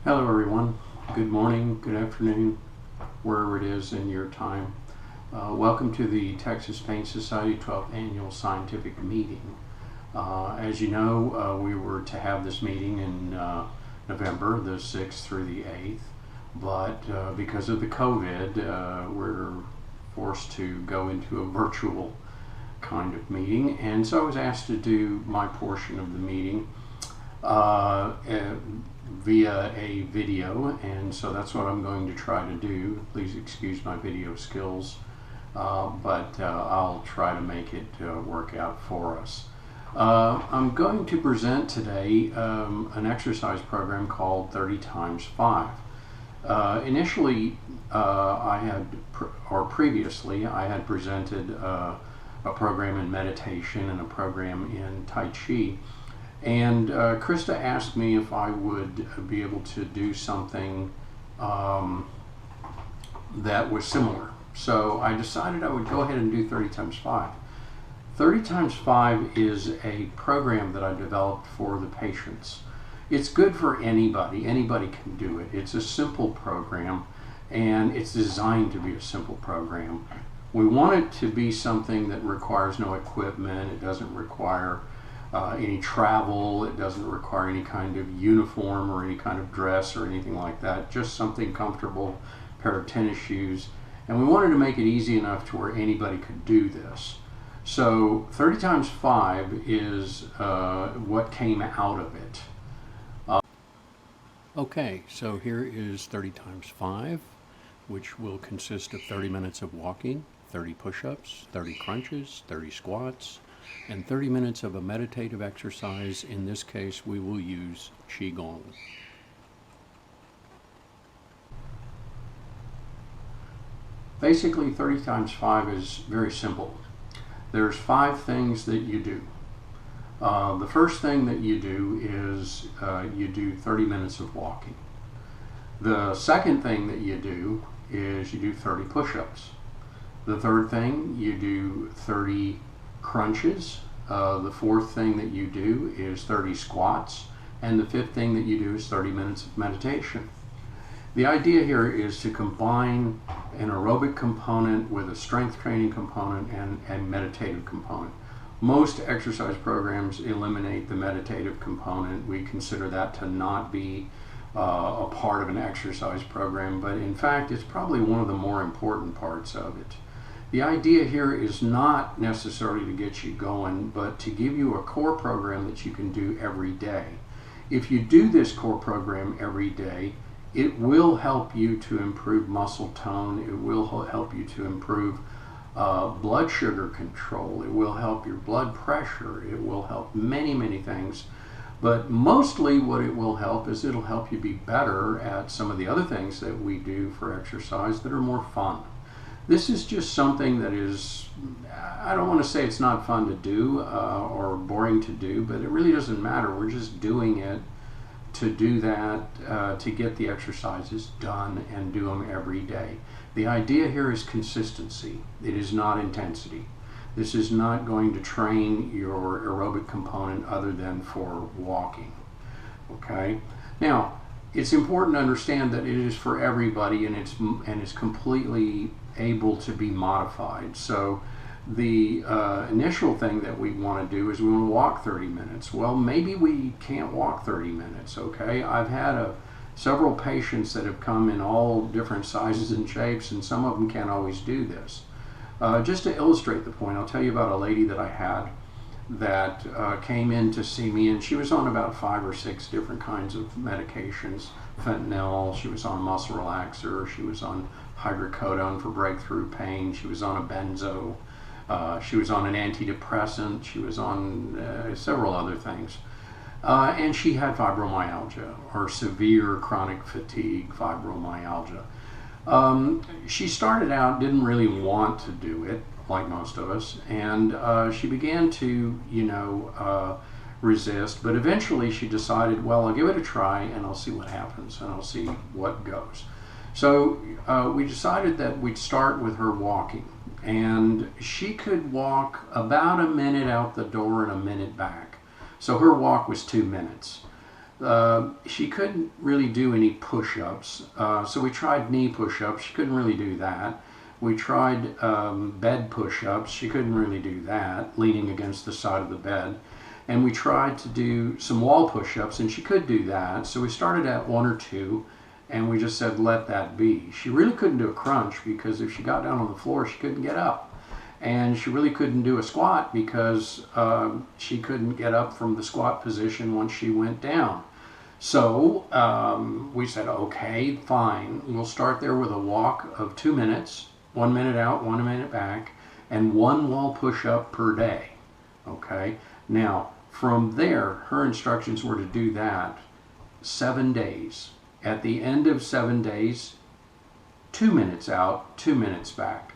Hello everyone, good morning, good afternoon, wherever it is in your time. Welcome to the Texas Pain Society 12th Annual Scientific Meeting. As you know, we were to have this meeting in November the 6th through the 8th, but because of the COVID, we're forced to go into a virtual kind of meeting, and so I was asked to do my portion of the meeting via a video, and so that's what I'm going to try to do. Please excuse my video skills, but I'll try to make it work out for us. I'm going to present today an exercise program called 30 times 5. Initially, previously, I had presented a program in meditation and a program in Tai Chi. And Krista asked me if I would be able to do something that was similar. So I decided I would go ahead and do 30 times 5. 30 times 5 is a program that I developed for the patients. It's good for anybody. Anybody can do it. It's a simple program, and it's designed to be a simple program. We want it to be something that requires no equipment. It doesn't require any travel. It doesn't require any kind of uniform or any kind of dress or anything like that. Just something comfortable, pair of tennis shoes. And we wanted to make it easy enough to where anybody could do this. So 30 times 5 is what came out of it. Okay, so here is 30 times 5, which will consist of 30 minutes of walking, 30 push-ups, 30 crunches, 30 squats, and 30 minutes of a meditative exercise. In this case, we will use Qigong. Basically, 30 times 5 is very simple. There's 5 things that you do. The first thing that you do is you do 30 minutes of walking. The second thing that you do is you do 30 push-ups. The third thing, you do 30 crunches. The fourth thing that you do is 30 squats. And the fifth thing that you do is 30 minutes of meditation. The idea here is to combine an aerobic component with a strength training component and a meditative component. Most exercise programs eliminate the meditative component. We consider that to not be a part of an exercise program, but in fact it's probably one of the more important parts of it. The idea here is not necessarily to get you going, but to give you a core program that you can do every day. If you do this core program every day, it will help you to improve muscle tone. It will help you to improve blood sugar control. It will help your blood pressure. It will help many things. But mostly what it will help is it'll help you be better at some of the other things that we do for exercise that are more fun. This is just something that is, I don't want to say it's not fun to do or boring to do, but it really doesn't matter. We're just doing it to do that, to get the exercises done and do them every day. The idea here is consistency. It is not intensity. This is not going to train your aerobic component other than for walking. Okay? Now, it's important to understand that it is for everybody, and it's completely able to be modified. So the initial thing that we want to do is we want to walk 30 minutes. Well, maybe we can't walk 30 minutes, okay? I've had several patients that have come in all different sizes and shapes, and some of them can't always do this. Just to illustrate the point, I'll tell you about a lady that I had that came in to see me, and she was on about 5 or 6 different kinds of medications. Fentanyl, she was on muscle relaxer, she was on hydrocodone for breakthrough pain, she was on a benzo, she was on an antidepressant, she was on several other things. And she had fibromyalgia, or severe chronic fatigue fibromyalgia. She started out, didn't really want to do it, like most of us, and she began to, resist, but eventually she decided, well, I'll give it a try and I'll see what happens and I'll see what goes. So we decided that we'd start with her walking, and she could walk about a minute out the door and a minute back. So her walk was 2 minutes. She couldn't really do any push-ups, so we tried knee push-ups. She couldn't really do that. We tried bed push-ups. She couldn't really do that, leaning against the side of the bed. And we tried to do some wall push-ups, and she could do that. So we started at 1 or 2, and we just said, let that be. She really couldn't do a crunch because if she got down on the floor, she couldn't get up. And she really couldn't do a squat because she couldn't get up from the squat position once she went down. So we said, okay, fine. We'll start there with a walk of 2 minutes, 1 minute out, 1 minute back, and 1 wall push-up per day. Okay. Now, from there, her instructions were to do that 7 days. At the end of 7 days, 2 minutes out, 2 minutes back.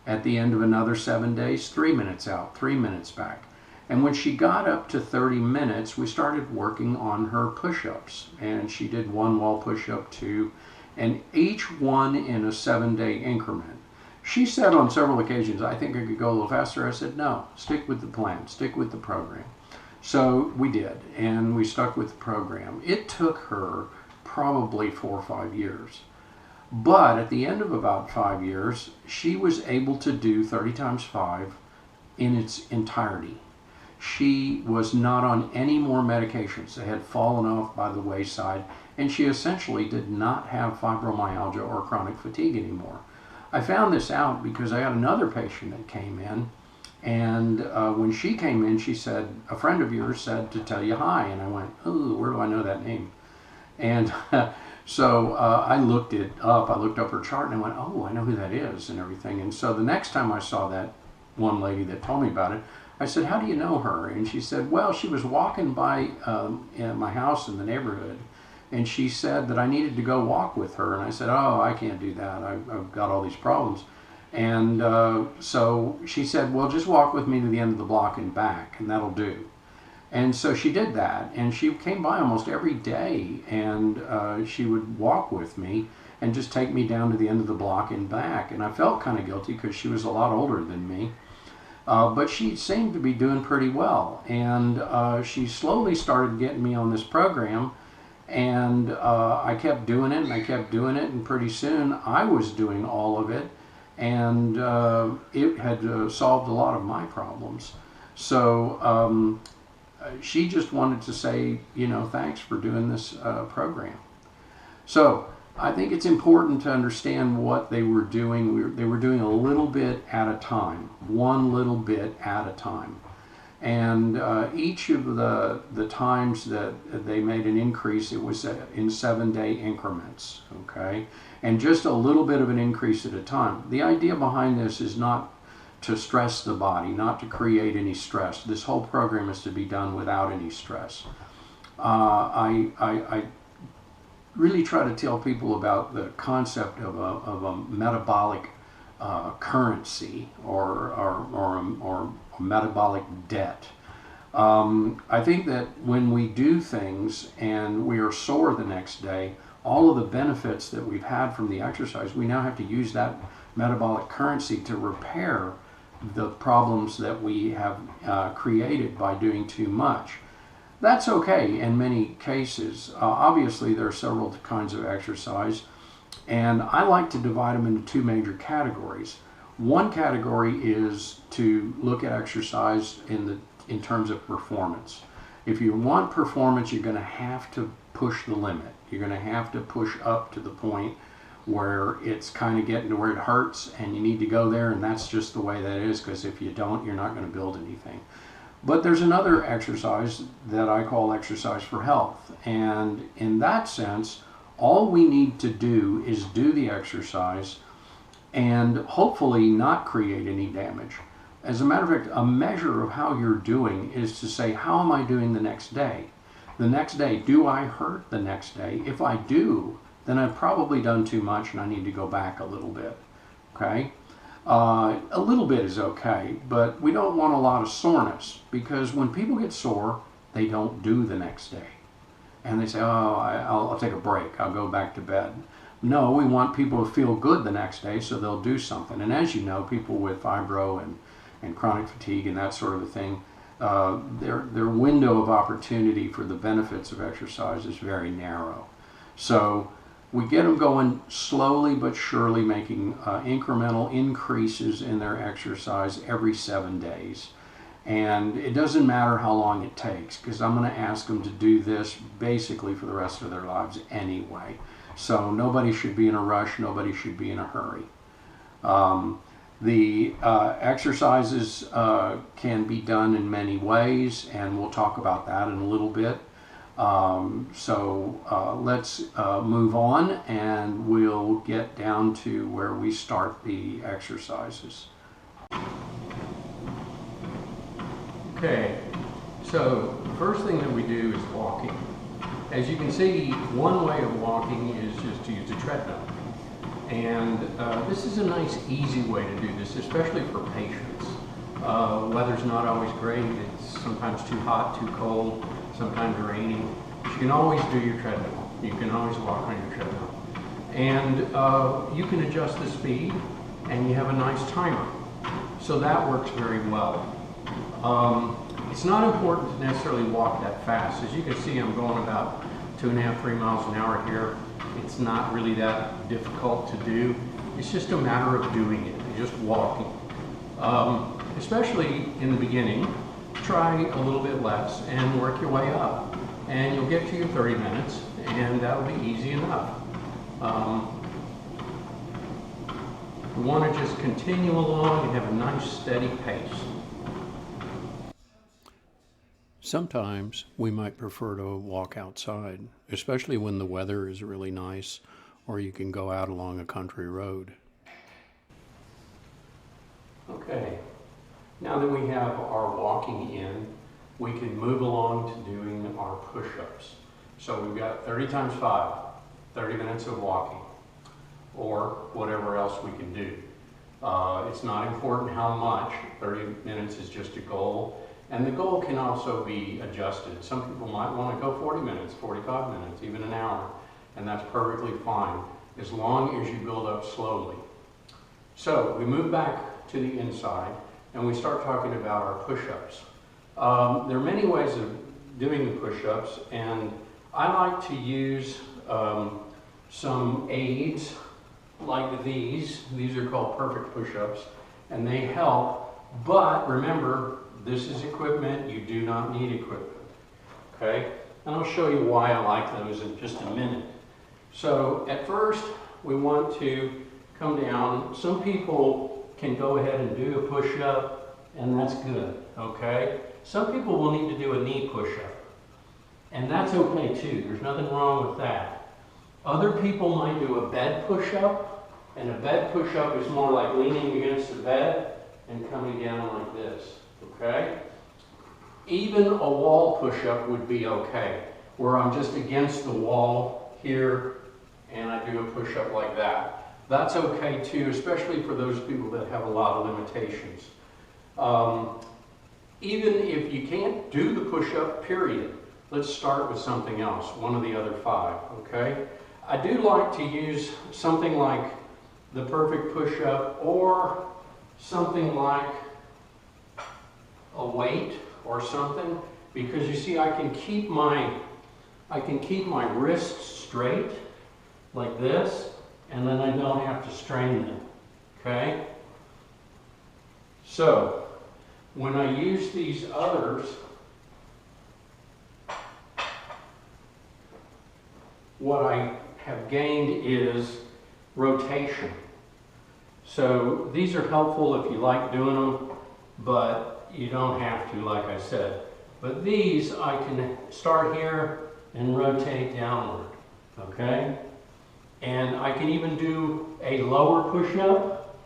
At the end of another 7 days, 3 minutes out, 3 minutes back. And when she got up to 30 minutes, we started working on her push-ups. And she did 1 wall push-up, 2, and each one in a 7-day increment. She said on several occasions, I think I could go a little faster. I said, no, stick with the plan, stick with the program. So we did, and we stuck with the program. It took her probably 4 or 5 years. But at the end of about 5 years, she was able to do 30 times 5 in its entirety. She was not on any more medications. They had fallen off by the wayside, and she essentially did not have fibromyalgia or chronic fatigue anymore. I found this out because I had another patient that came in, and when she came in, she said, a friend of yours said to tell you hi, and I went, ooh, where do I know that name? And so I looked it up. I looked up her chart, and I went, oh, I know who that is and everything. And so the next time I saw that one lady that told me about it, I said, how do you know her? And she said, well, she was walking by my house in the neighborhood, and she said that I needed to go walk with her. And I said, oh, I can't do that. I've got all these problems. And so she said, well, just walk with me to the end of the block and back, and that'll do. And so she did that, and she came by almost every day, and she would walk with me and just take me down to the end of the block and back. And I felt kind of guilty because she was a lot older than me. But she seemed to be doing pretty well, and she slowly started getting me on this program, and I kept doing it, and I kept doing it, and pretty soon I was doing all of it, and it had solved a lot of my problems. So she just wanted to say, you know, thanks for doing this program. So I think it's important to understand what they were doing. They were doing a little bit at a time, one little bit at a time. And each of the times that they made an increase, it was in 7-day increments, okay? And just a little bit of an increase at a time. The idea behind this is not to stress the body, not to create any stress. This whole program is to be done without any stress. I really try to tell people about the concept of a metabolic currency or a metabolic debt. I think that when we do things and we are sore the next day, all of the benefits that we've had from the exercise, we now have to use that metabolic currency to repair the problems that we have created by doing too much. That's okay in many cases. Obviously, there are several kinds of exercise, and I like to divide them into 2 major categories. One category is to look at exercise in terms of performance. If you want performance, you're going to have to push the limit. You're going to have to push up to the point where it's kind of getting to where it hurts, and you need to go there, and that's just the way that is, because if you don't, you're not going to build anything. But there's another exercise that I call exercise for health, and in that sense, all we need to do is do the exercise and hopefully not create any damage. As a matter of fact, a measure of how you're doing is to say, how am I doing the next day? The next day, do I hurt the next day? If I do, then I've probably done too much and I need to go back a little bit, okay? A little bit is okay, but we don't want a lot of soreness, because when people get sore, they don't do the next day. And they say, oh, I'll take a break, I'll go back to bed. No, we want people to feel good the next day, so they'll do something. And as you know, people with fibro and chronic fatigue and that sort of a thing, their window of opportunity for the benefits of exercise is very narrow. So we get them going slowly but surely, making incremental increases in their exercise every 7 days. And it doesn't matter how long it takes, because I'm going to ask them to do this basically for the rest of their lives anyway. So nobody should be in a rush, nobody should be in a hurry. The exercises can be done in many ways, and we'll talk about that in a little bit. Let's move on, and we'll get down to where we start the exercises. Okay, so the first thing that we do is walking. As you can see, one way of walking is just to use a treadmill. And this is a nice, easy way to do this, especially for patients. Weather's not always great. It's sometimes too hot, too cold, sometimes raining. But you can always do your treadmill. You can always walk on your treadmill. And you can adjust the speed, and you have a nice timer. So that works very well. It's not important to necessarily walk that fast. As you can see, I'm going about 2.5, 3 miles an hour here. It's not really that difficult to do. It's just a matter of doing it, just walking. Especially in the beginning, try a little bit less and work your way up. And you'll get to your 30 minutes, and that'll be easy enough. You want to just continue along and have a nice steady pace. Sometimes we might prefer to walk outside, especially when the weather is really nice, or you can go out along a country road. Okay, now that we have our walking in, we can move along to doing our push-ups. So we've got 30 times 5, 30 minutes of walking, or whatever else we can do. It's not important how much, 30 minutes is just a goal. And the goal can also be adjusted. Some people might want to go 40 minutes, 45 minutes, even an hour, and that's perfectly fine, as long as you build up slowly. So we move back to the inside, and we start talking about our push-ups. There are many ways of doing the push-ups, and I like to use some aids like these. These are called perfect push-ups, and they help, but remember, this is equipment, you do not need equipment, okay? And I'll show you why I like those in just a minute. So at first, we want to come down. Some people can go ahead and do a push-up, and that's good, okay? Some people will need to do a knee push-up, and that's okay too. There's nothing wrong with that. Other people might do a bed push-up, and a bed push-up is more like leaning against the bed and coming down like this. Okay? Even a wall push-up would be okay, where I'm just against the wall here and I do a push-up like that. That's okay too, especially for those people that have a lot of limitations. Even if you can't do the push-up, period, let's start with something else, one of the other 5, okay? I do like to use something like the perfect push-up or something like a weight or something, because you see I can keep my wrists straight like this, and then I don't have to strain them, okay? So when I use these others, what I have gained is rotation. So these are helpful if you like doing them, but you don't have to, like I said. But these, I can start here and rotate downward, okay? And I can even do a lower push-up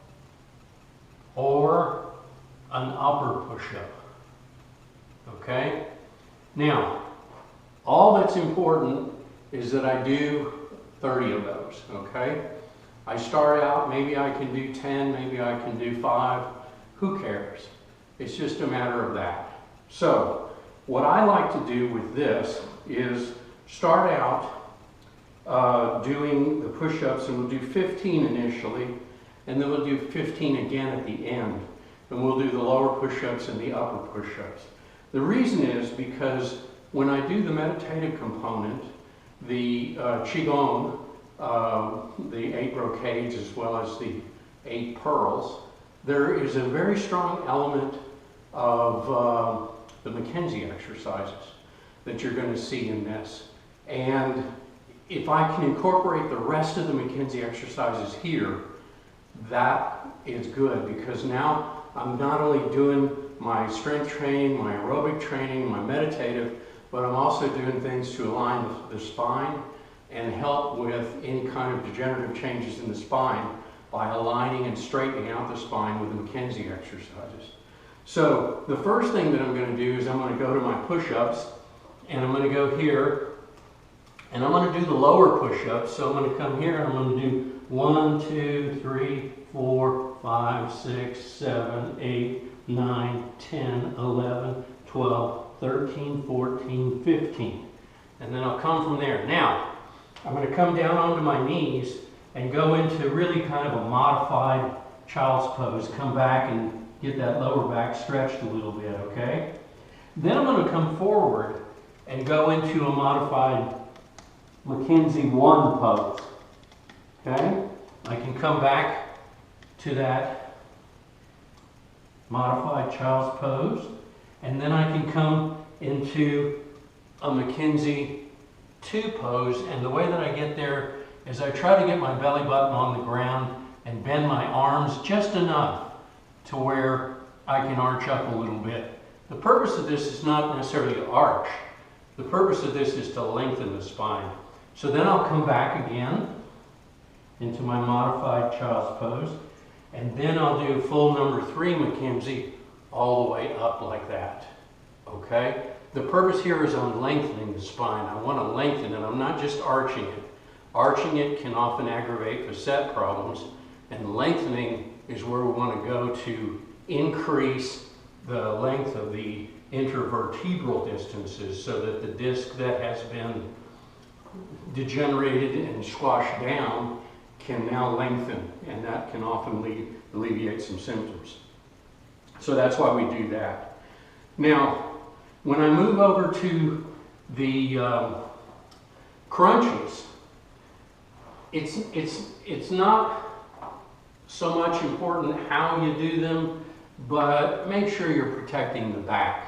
or an upper push-up, okay? Now, all that's important is that I do 30 of those, okay? I start out, maybe I can do 10, maybe I can do 5, who cares? It's just a matter of that. So, what I like to do with this is start out doing the push-ups, and we'll do 15 initially, and then we'll do 15 again at the end. And we'll do the lower push-ups and the upper push-ups. The reason is because when I do the meditative component, the Qigong, the 8 brocades as well as the 8 pearls, there is a very strong element of the McKenzie exercises that you're going to see in this. And if I can incorporate the rest of the McKenzie exercises here, that is good, because now I'm not only doing my strength training, my aerobic training, my meditative, but I'm also doing things to align the spine and help with any kind of degenerative changes in the spine by aligning and straightening out the spine with the McKenzie exercises. So the first thing that I'm going to do is I'm going to go to my push-ups, and I'm going to go here, and I'm going to do the lower push-ups. So I'm going to come here and I'm going to do 1, 2, 3, 4, 5, 6, 7, 8, 9, 10, 11, 12, 13, 14, 15. And then I'll come from there. Now, I'm going to come down onto my knees and go into really kind of a modified child's pose. Come back and get that lower back stretched a little bit, okay? Then I'm going to come forward and go into a modified McKenzie 1 pose, okay? I can come back to that modified child's pose, and then I can come into a McKenzie 2 pose, and the way that I get there is I try to get my belly button on the ground and bend my arms just enough to where I can arch up a little bit. The purpose of this is not necessarily to arch. The purpose of this is to lengthen the spine. So then I'll come back again into my modified child's pose, and then I'll do full number 3 McKenzie all the way up like that, okay? The purpose here is I'm lengthening the spine. I want to lengthen it. I'm not just arching it. Arching it can often aggravate facet problems, and lengthening is where we want to go to increase the length of the intervertebral distances so that the disc that has been degenerated and squashed down can now lengthen, and that can often alleviate some symptoms. So that's why we do that. Now, when I move over to the crunches, it's not so much important how you do them, but make sure you're protecting the back.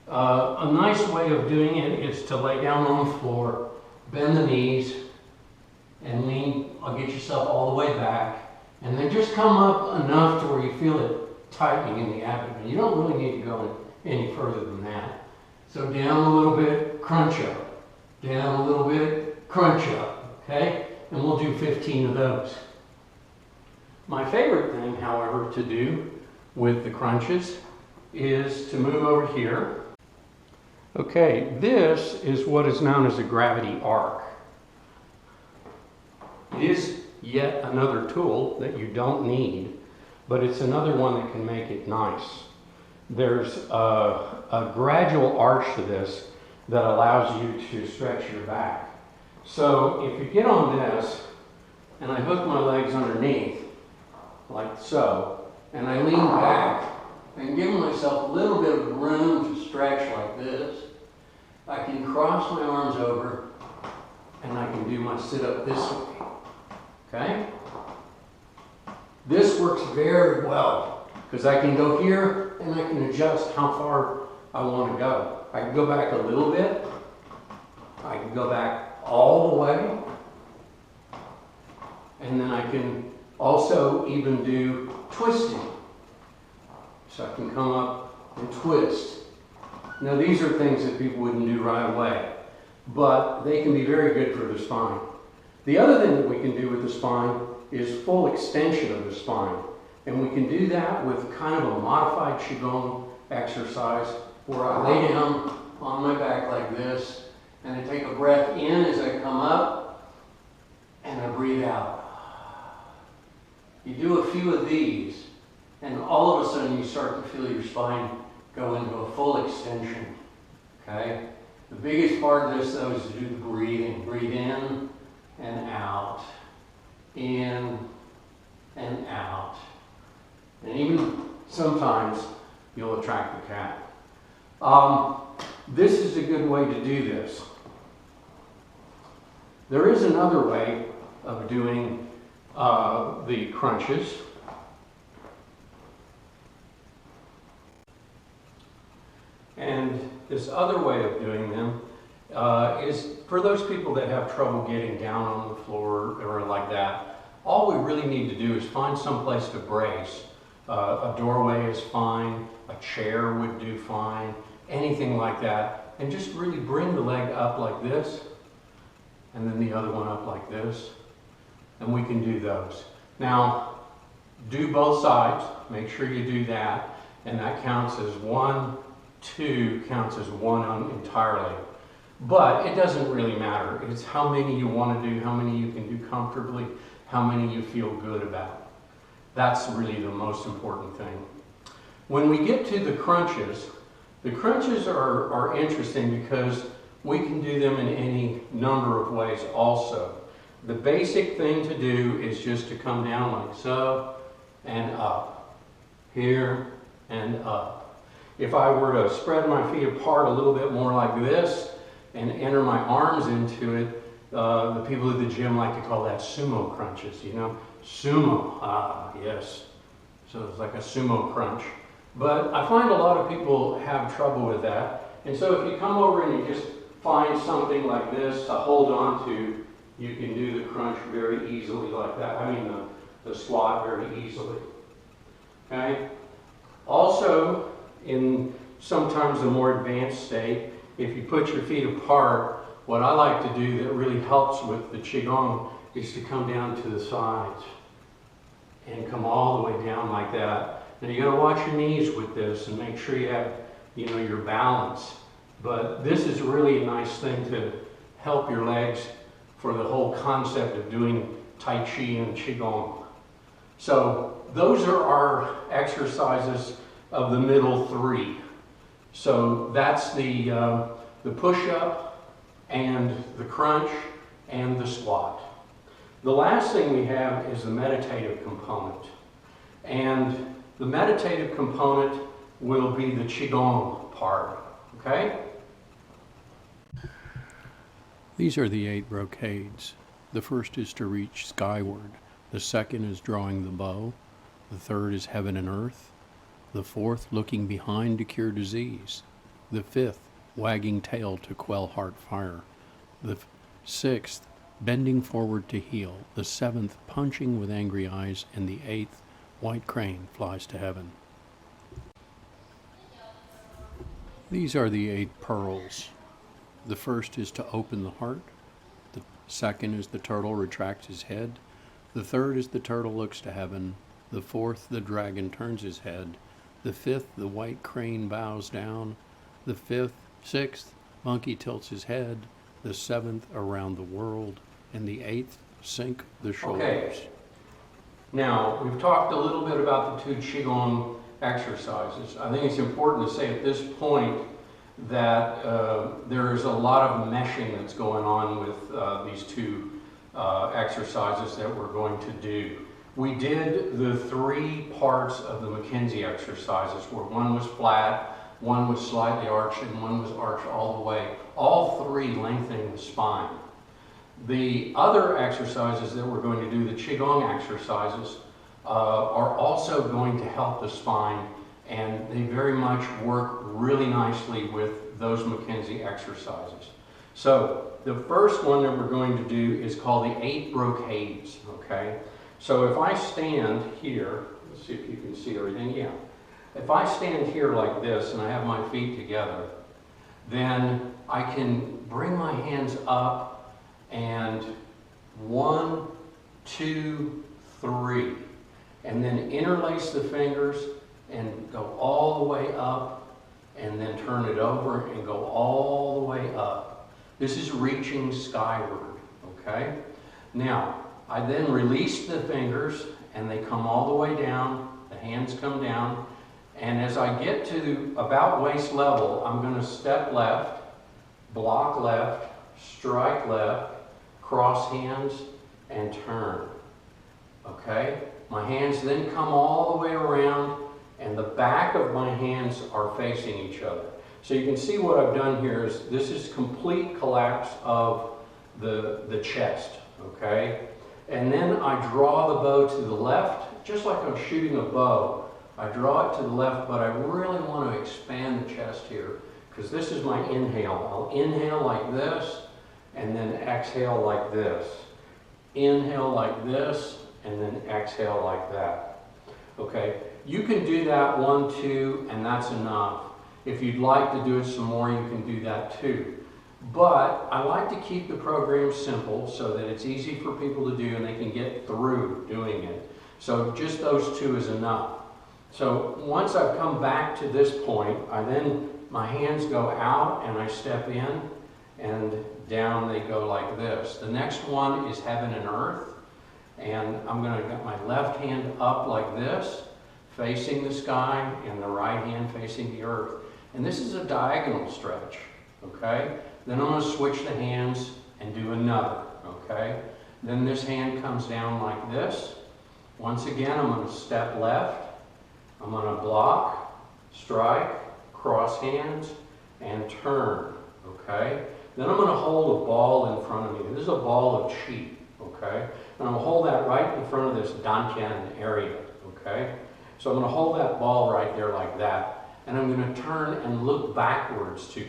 A nice way of doing it is to lay down on the floor, bend the knees, and lean. I'll get yourself all the way back, and then just come up enough to where you feel it tightening in the abdomen. You don't really need to go any further than that. So down a little bit, crunch up. Down a little bit, crunch up. Okay? And we'll do 15 of those. My favorite thing, however, to do with the crunches is to move over here. Okay, this is what is known as a gravity arc. It is yet another tool that you don't need, but it's another one that can make it nice. There's a gradual arch to this that allows you to stretch your back. So if you get on this, and I hook my legs underneath, like so, and I lean back and give myself a little bit of room to stretch like this, I can cross my arms over and I can do my sit-up this way, okay? This works very well because I can go here and I can adjust how far I want to go. I can go back a little bit, I can go back all the way, and then I can also even do twisting. So I can come up and twist. Now these are things that people wouldn't do right away, but they can be very good for the spine. The other thing that we can do with the spine is full extension of the spine. And we can do that with kind of a modified Qigong exercise where I lay down on my back like this, and I take a breath in as I come up, and I breathe out. You do a few of these, and all of a sudden you start to feel your spine go into a full extension, okay? The biggest part of this, though, is to do the breathing. Breathe in and out, in and out. And even sometimes you'll attract the cat. This is a good way to do this. There is another way of doing the crunches. And this other way of doing them is for those people that have trouble getting down on the floor or like that. All we really need to do is find some place to brace. A doorway is fine, a chair would do fine, anything like that. And just really bring the leg up like this, and then the other one up like this. And we can do those. Now, do both sides, make sure you do that. And that counts as 1, 2 counts as 1 entirely. But it doesn't really matter. It's how many you want to do, how many you can do comfortably, how many you feel good about. That's really the most important thing. When we get to the crunches are interesting because we can do them in any number of ways also. The basic thing to do is just to come down like so and up, here and up. If I were to spread my feet apart a little bit more like this and enter my arms into it, the people at the gym like to call that sumo crunches, you know? Sumo, yes. So it's like a sumo crunch. But I find a lot of people have trouble with that. And so if you come over and you just find something like this to hold on to, you can do the crunch very easily like that. I mean the squat very easily. Okay? Also, in sometimes a more advanced state, if you put your feet apart, what I like to do that really helps with the Qigong is to come down to the sides and come all the way down like that. Now you got to watch your knees with this and make sure you have, you know, your balance. But this is really a nice thing to help your legs for the whole concept of doing Tai Chi and Qigong. So those are our exercises of the middle 3. So that's the push-up and the crunch and the squat. The last thing we have is the meditative component. And the meditative component will be the Qigong part, okay? These are the 8 brocades. The first is to reach skyward. The second is drawing the bow. The third is heaven and earth. The fourth, looking behind to cure disease. The fifth, wagging tail to quell heart fire. The sixth, bending forward to heal. The seventh, punching with angry eyes. And the eighth, white crane flies to heaven. These are the 8 pearls. The first is to open the heart. The second is the turtle retracts his head. The third is the turtle looks to heaven. The fourth, the dragon turns his head. The fifth, the white crane bows down. The sixth, monkey tilts his head. The seventh, around the world. And the eighth, sink the shoulders. Okay. Now, we've talked a little bit about the 2 Qigong exercises. I think it's important to say at this point that there's a lot of meshing that's going on with these 2 exercises that we're going to do. We did the 3 parts of the McKenzie exercises where one was flat, one was slightly arched, and one was arched all the way. All 3 lengthening the spine. The other exercises that we're going to do, the Qigong exercises, are also going to help the spine, and they very much work really nicely with those McKenzie exercises. So the first one that we're going to do is called the 8 brocades, okay? So if I stand here, let's see if you can see everything, yeah. If I stand here like this and I have my feet together, then I can bring my hands up and 1, 2, 3, and then interlace the fingers and go all the way up and then turn it over and go all the way up. This is reaching skyward, okay? Now, I then release the fingers and they come all the way down, the hands come down, and as I get to about waist level, I'm going to step left, block left, strike left, cross hands, and turn. Okay? My hands then come all the way around, and the back of my hands are facing each other. So you can see what I've done here is this is complete collapse of the chest, okay? And then I draw the bow to the left, just like I'm shooting a bow. I draw it to the left, but I really want to expand the chest here because this is my inhale. I'll inhale like this and then exhale like this. Inhale like this and then exhale like that. Okay, you can do that 1, 2, and that's enough. If you'd like to do it some more, you can do that too. But I like to keep the program simple so that it's easy for people to do and they can get through doing it. So just those 2 is enough. So once I've come back to this point, my hands go out and I step in and down they go like this. The next one is heaven and earth. And I'm going to get my left hand up like this, facing the sky, and the right hand facing the earth. And this is a diagonal stretch, okay? Then I'm going to switch the hands and do another, okay? Then this hand comes down like this. Once again, I'm going to step left. I'm going to block, strike, cross hands, and turn, okay? Then I'm going to hold a ball in front of me. This is a ball of chi, okay? And I'm going to hold that right in front of this dantian area, okay? So I'm going to hold that ball right there like that. And I'm going to turn and look backwards to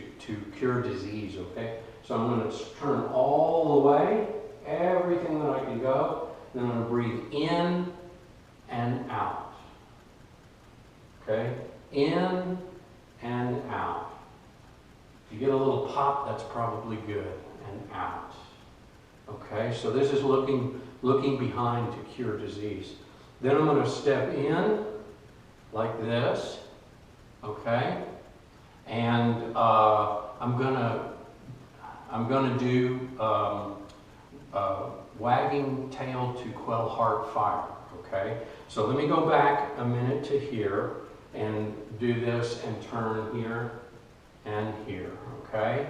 cure disease, okay? So I'm going to turn all the way, everything that I can go. Then I'm going to breathe in and out, okay? In and out. If you get a little pop, that's probably good. And out. Okay, so this is looking behind to cure disease. Then I'm going to step in like this, okay, and I'm going to do wagging tail to quell heart fire. Okay, so let me go back a minute to here and do this and turn here and here. Okay,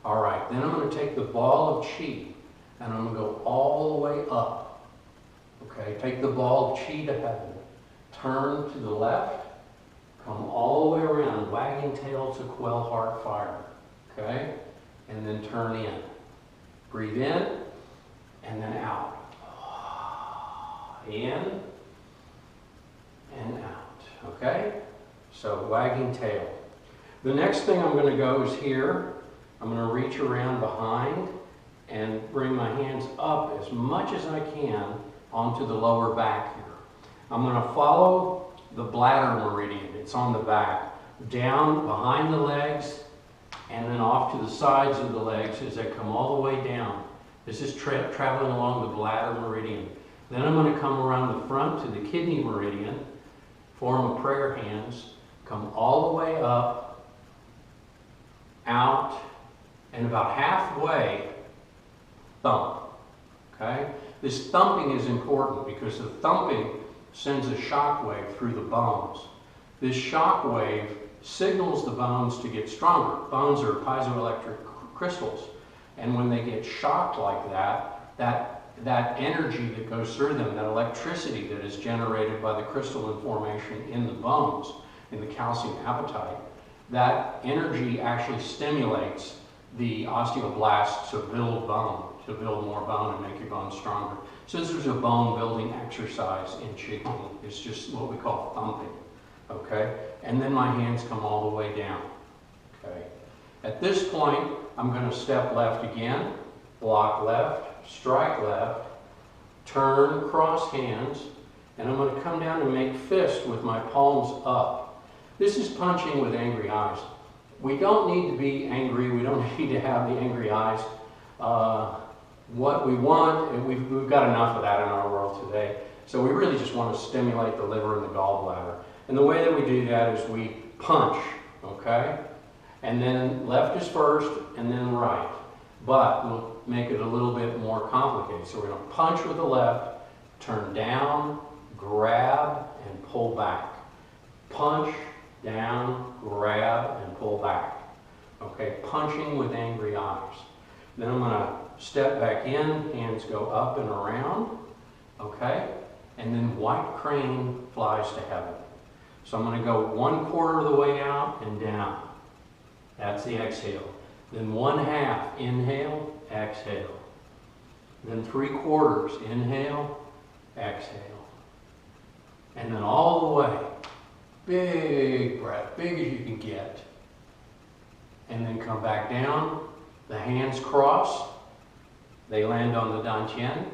all right. Then I'm going to take the ball of chi. And I'm going to go all the way up. Okay, take the ball of chi to heaven. Turn to the left. Come all the way around, wagging tail to quell heart fire. Okay, and then turn in. Breathe in, and then out. In, and out. Okay, so wagging tail. The next thing I'm going to go is here. I'm going to reach around behind and bring my hands up as much as I can onto the lower back here. I'm going to follow the bladder meridian. It's on the back. Down behind the legs and then off to the sides of the legs as I come all the way down. This is traveling along the bladder meridian. Then I'm going to come around the front to the kidney meridian, form a prayer hands, come all the way up, out, and about halfway, thump. Okay? This thumping is important because the thumping sends a shock wave through the bones. This shock wave signals the bones to get stronger. Bones are piezoelectric crystals. And when they get shocked like that energy that goes through them, that electricity that is generated by the crystalline formation in the bones, in the calcium apatite, that energy actually stimulates the osteoblasts to build bone, to build more bone and make your bones stronger. So this is a bone building exercise in Qigong. It's just what we call thumping. Okay? And then my hands come all the way down. Okay? At this point, I'm going to step left again, block left, strike left, turn, cross hands, and I'm going to come down and make fist with my palms up. This is punching with angry eyes. We don't need to be angry. We don't need to have the angry eyes. What we want, and we've got enough of that in our world today. So we really just want to stimulate the liver and the gallbladder. And the way that we do that is we punch, okay? And then left is first, and then right. But we'll make it a little bit more complicated. So we're going to punch with the left, turn down, grab, and pull back. Punch, down, grab, and pull back. Okay, punching with angry eyes. Then I'm going to step back in, hands go up and around. Okay, and then white crane flies to heaven. So I'm going to go 1/4 of the way out and down. That's the exhale. Then 1/2, inhale, exhale. Then 3/4, inhale, exhale. And then all the way, big breath, big as you can get. And then come back down, the hands cross, they land on the dantian,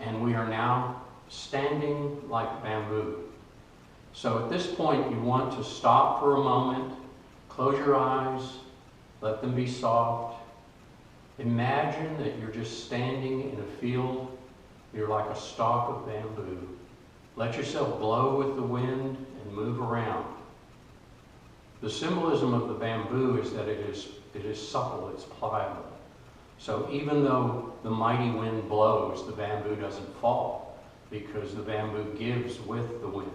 and we are now standing like bamboo. So at this point, you want to stop for a moment, close your eyes, let them be soft. Imagine that you're just standing in a field, you're like a stalk of bamboo. Let yourself blow with the wind and move around. The symbolism of the bamboo is that it is supple, it's pliable. So even though the mighty wind blows, the bamboo doesn't fall because the bamboo gives with the wind.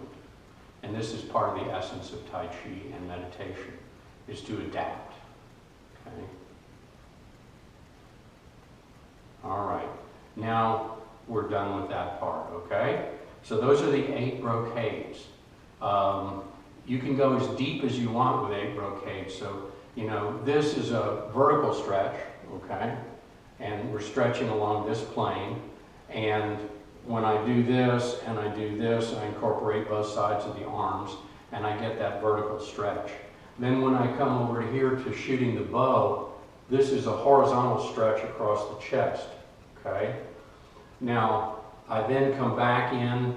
And this is part of the essence of Tai Chi and meditation, is to adapt. Okay? All right. Now we're done with that part, okay? So those are the 8 brocades. You can go as deep as you want with 8 brocades. So, this is a vertical stretch, okay? And we're stretching along this plane. And when I do this and I do this, I incorporate both sides of the arms and I get that vertical stretch. Then when I come over here to shooting the bow, this is a horizontal stretch across the chest, okay? Now, I then come back in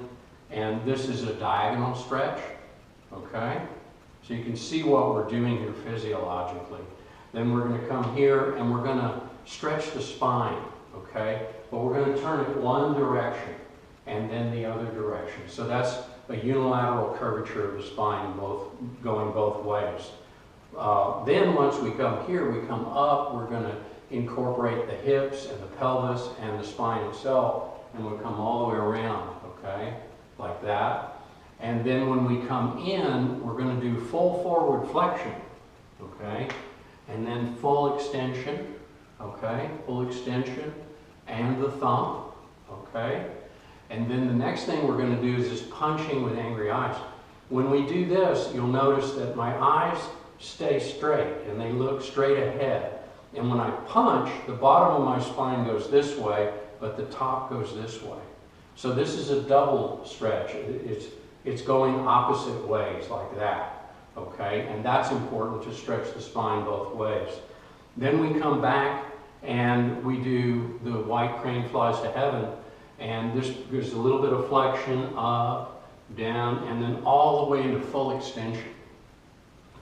and this is a diagonal stretch. Okay? So you can see what we're doing here physiologically. Then we're going to come here and we're going to stretch the spine, okay? But we're going to turn it one direction and then the other direction. So that's a unilateral curvature of the spine, going both ways. Then once we come here, we come up, we're going to incorporate the hips and the pelvis and the spine itself, and we'll come all the way around, okay? Like that. And then when we come in, we're going to do full forward flexion, okay? And then full extension, okay? Full extension and the thumb, okay? And then the next thing we're going to do is this punching with angry eyes. When we do this, you'll notice that my eyes stay straight and they look straight ahead. And when I punch, the bottom of my spine goes this way, but the top goes this way. So this is a double stretch. It's going opposite ways like that, okay? And that's important to stretch the spine both ways. Then we come back and we do the white crane flies to heaven, and there's a little bit of flexion up, down, and then all the way into full extension,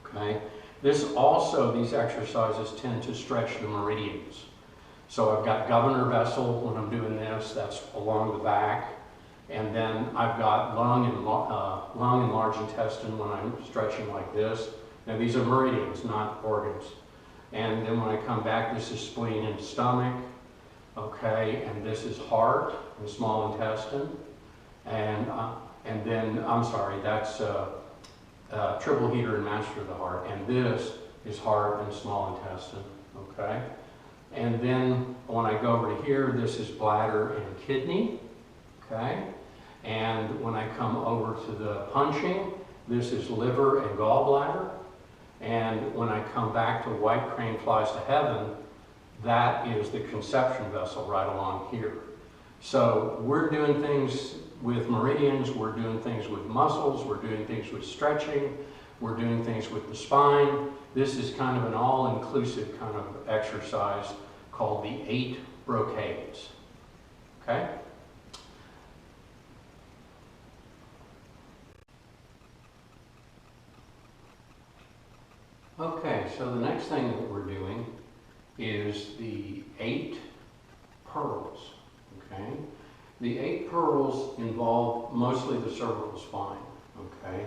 okay? These exercises tend to stretch the meridians. So I've got governor vessel when I'm doing this, that's along the back. And then I've got lung and large intestine when I'm stretching like this. Now these are meridians, not organs. And then when I come back, this is spleen and stomach, okay? And this is heart and small intestine. And then, I'm sorry, that's triple heater and master of the heart. And this is heart and small intestine, okay? And then when I go over to here, this is bladder and kidney, okay? And when I come over to the punching, this is liver and gallbladder. And when I come back to white crane flies to heaven, that is the conception vessel right along here. So we're doing things with meridians, we're doing things with muscles, we're doing things with stretching, we're doing things with the spine. This is kind of an all-inclusive kind of exercise called the 8 brocades, okay? Okay, so the next thing that we're doing is the 8 pearls, okay? The 8 pearls involve mostly the cervical spine, okay?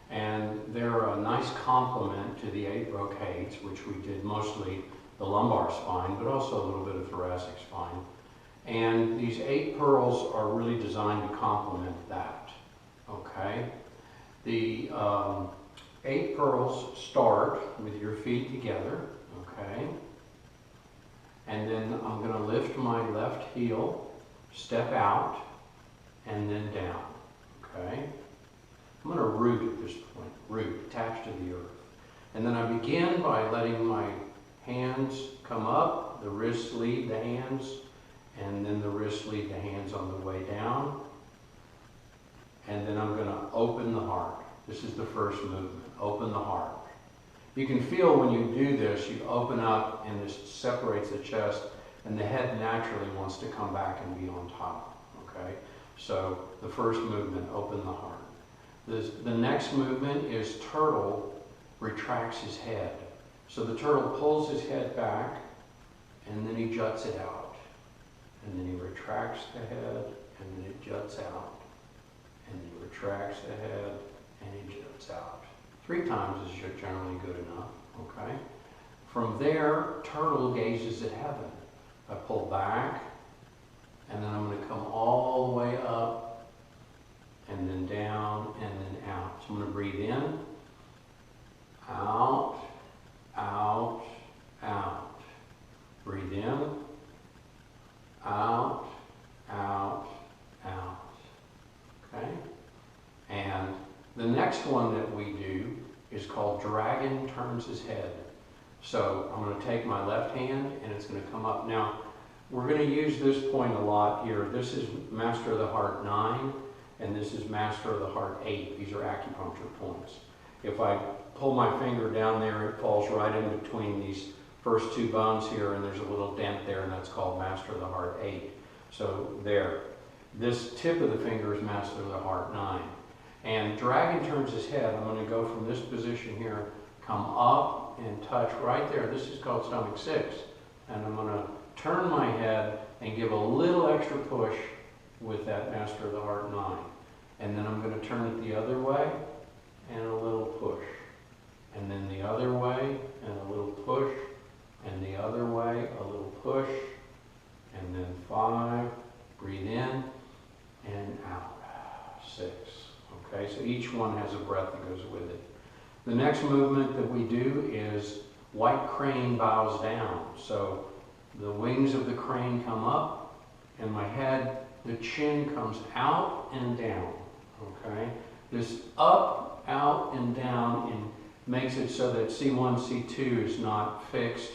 And they're a nice complement to the 8 brocades, which we did mostly the lumbar spine, but also a little bit of thoracic spine. And these 8 pearls are really designed to complement that, okay? The 8 pearls start with your feet together, okay? And then I'm going to lift my left heel, step out, and then down, okay? I'm going to root at this point, root, attached to the earth. And then I begin by letting my hands come up, the wrists lead the hands, and then the wrists lead the hands on the way down. And then I'm going to open the heart. This is the first movement, open the heart. You can feel when you do this, you open up and this separates the chest, and the head naturally wants to come back and be on top, okay? So the first movement, open the heart. The next movement is turtle retracts his head. So the turtle pulls his head back, and then he juts it out. And then he retracts the head, and then it juts out. And he retracts the head, and he juts out. 3 times is generally good enough, okay? From there, turtle gazes at heaven. I pull back, and then I'm going to come all the way up, and then down, and then out. So I'm going to breathe in, out, out, out. Breathe in, out, out, out. Okay? And the next one that we do is called dragon turns his head. So I'm going to take my left hand and it's going to come up. Now, we're going to use this point a lot here. This is Master of the Heart 9 and this is Master of the Heart 8. These are acupuncture points. If I pull my finger down there, it falls right in between these first 2 bones here, and there's a little dent there, and that's called Master of the Heart 8. So there. This tip of the finger is Master of the Heart 9. And dragon turns his head. I'm going to go from this position here, come up and touch right there. This is called stomach 6. And I'm going to turn my head and give a little extra push with that Master of the Heart 9. And then I'm going to turn it the other way and a little push. And then the other way and a little push. And the other way, a little push. And then 5, breathe in and out. 6. Okay, so each one has a breath that goes with it. The next movement that we do is white crane bows down. So the wings of the crane come up, and my head, the chin comes out and down. Okay, this up, out, and down and makes it so that C1, C2 is not fixed,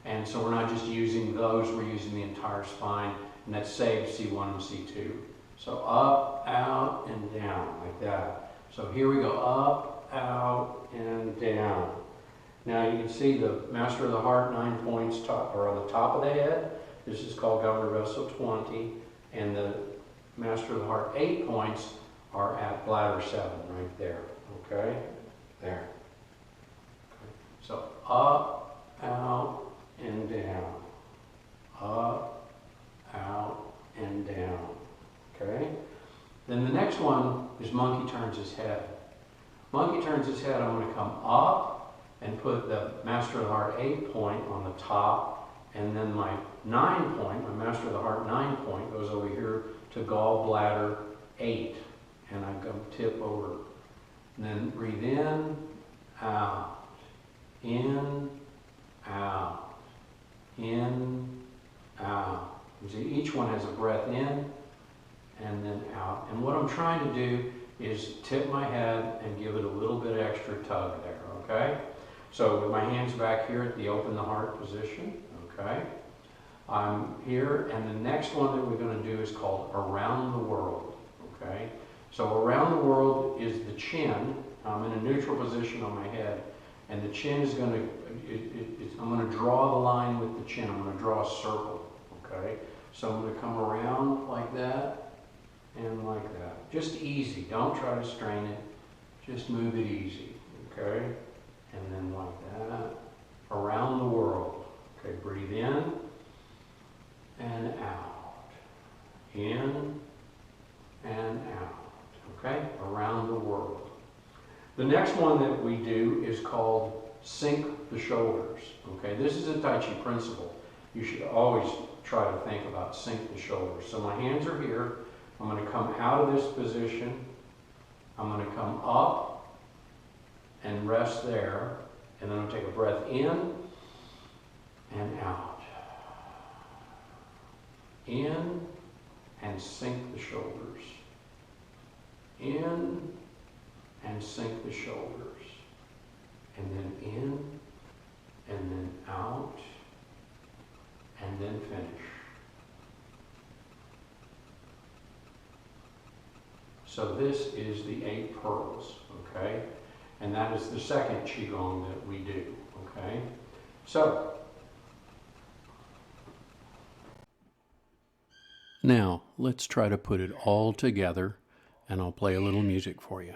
and so we're not just using those, we're using the entire spine, and that saves C1 and C2. So up, out, and down, like that. So here we go, up, out, and down. Now you can see the Master of the Heart 9 points are on the top of the head. This is called Governor Vessel 20. And the Master of the Heart 8 points are at bladder 7, right there. Okay? There. Okay. So up, out, and down. Up, out, and down. Okay? Then the next one is monkey turns his head. Monkey turns his head, I'm going to come up and put the Master of the Heart 8 point on the top, and then my 9 point, my Master of the Heart 9 point goes over here to gallbladder 8, and I go tip over. And then breathe in, out, in, out, in, out. You see, each one has a breath in and then out. And what I'm trying to do is tip my head and give it a little bit extra tug there, okay? So with my hands back here at the open the heart position, okay? I'm here, and the next one that we're going to do is called Around the World, okay? So around the world is the chin. I'm in a neutral position on my head, and the chin is going to, I'm going to draw the line with the chin. I'm going to draw a circle, okay? So I'm going to come around like that and like that. Just easy. Don't try to strain it. Just move it easy, okay? And then like that. Around the world. Okay, breathe in and out. In and out. Okay? Around the world. The next one that we do is called sink the shoulders. Okay, this is a Tai Chi principle. You should always try to think about sink the shoulders. So my hands are here. I'm going to come out of this position. I'm going to come up and rest there. And then I'm going to take a breath in and out. In and sink the shoulders. In and sink the shoulders. and then in, and then out, and then finish. So this is the 8 pearls, okay? And that is the second Qigong that we do, okay? So, Now, let's try to put it all together, and I'll play a little music for you.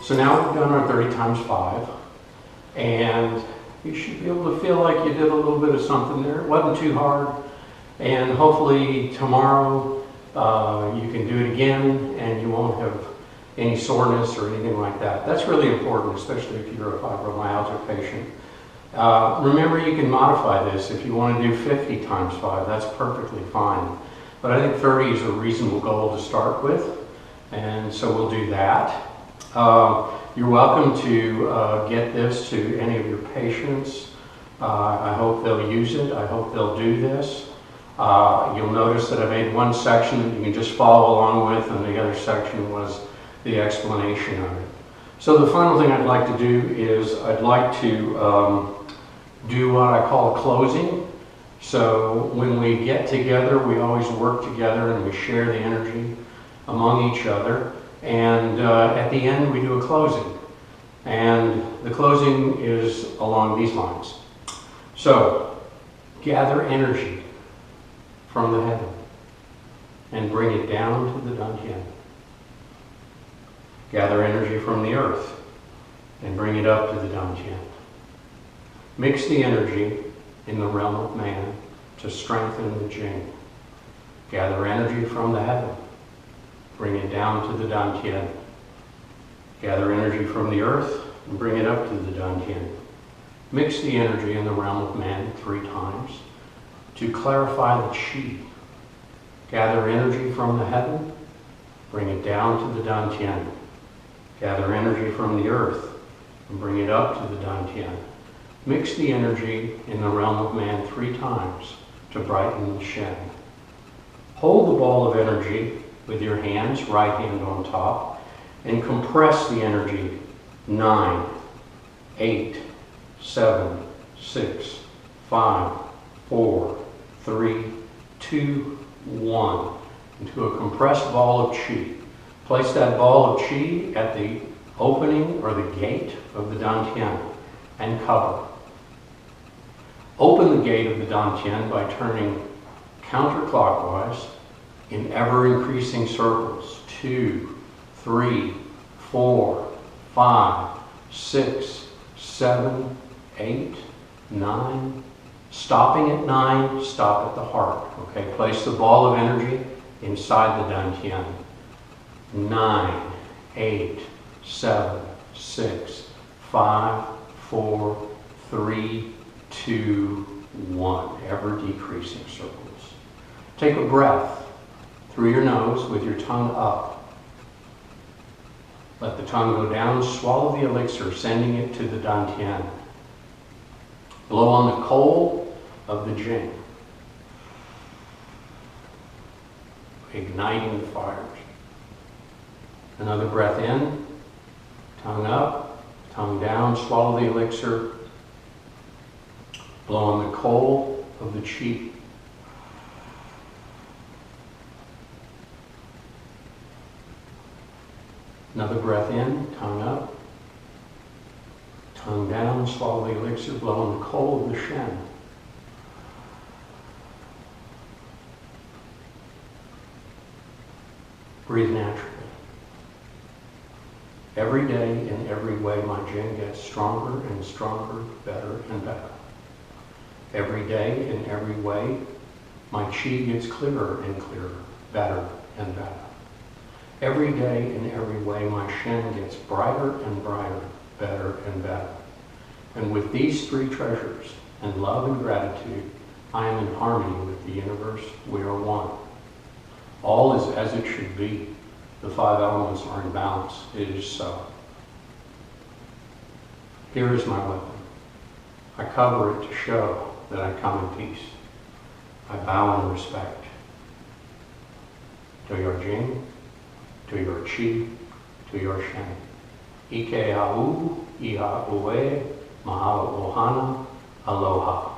So now we've done our 30 times 5, and you should be able to feel like you did a little bit of something there. It wasn't too hard, and hopefully tomorrow you can do it again and you won't have any soreness or anything like that. That's really important, especially if you're a fibromyalgia patient. Remember, you can modify this. If you want to do 50 times 5, that's perfectly fine. But I think 30 is a reasonable goal to start with, and so we'll do that. You're welcome to get this to any of your patients. I hope they'll use it. I hope they'll do this. You'll notice that I made one section that you can just follow along with, and the other section was the explanation of it. So the final thing I'd like to do is I'd like to do what I call a closing. So when we get together, we always work together and we share the energy among each other. And at the end, we do a closing. And the closing is along these lines. So, gather energy from the heaven and bring it down to the Dantian. Gather energy from the earth and bring it up to the Dantian. Mix the energy in the realm of man to strengthen the Jing. Gather energy from the heaven. Bring it down to the Dantian. Gather energy from the earth and bring it up to the Dantian. Mix the energy in the realm of man 3 times to clarify the Qi. Gather energy from the heaven. Bring it down to the Dantian. Gather energy from the earth and bring it up to the Dantian. Mix the energy in the realm of man 3 times to brighten the Shen. Hold the ball of energy with your hands, right hand on top, and compress the energy 9, 8, 7, 6, 5, 4, 3, 2, 1 into a compressed ball of Qi. Place that ball of Qi at the opening or the gate of the Dantian and cover. Open the gate of the Dantian by turning counterclockwise in ever-increasing circles. 2, 3, 4, 5, 6, 7, 8, 9. Stopping at 9, stop at the heart. Okay, place the ball of energy inside the Dantian. 9, 8, 7, 6, 5, 4, 3, 2, 1. Ever decreasing circles. Take a breath through your nose with your tongue up. Let the tongue go down, swallow the elixir, sending it to the Dantian. Blow on the coal of the Jing, igniting the fires. Another breath in, tongue up, tongue down, swallow the elixir, blow on the coal of the Qi. Another breath in, tongue up, tongue down, swallow the elixir, blow on the coal of the Shen. Breathe naturally. Every day, in every way, my Jing gets stronger and stronger, better and better. Every day, in every way, my Qi gets clearer and clearer, better and better. Every day, in every way, my Shen gets brighter and brighter, better and better. And with these 3 treasures, and love and gratitude, I am in harmony with the universe. We are one. All is as it should be. The 5 elements are in balance. It is so. Here is my weapon. I cover it to show that I come in peace. I bow in respect to your Jing, to your Qi, to your Shen. Ike au, iha ue, mahalo ohana, aloha.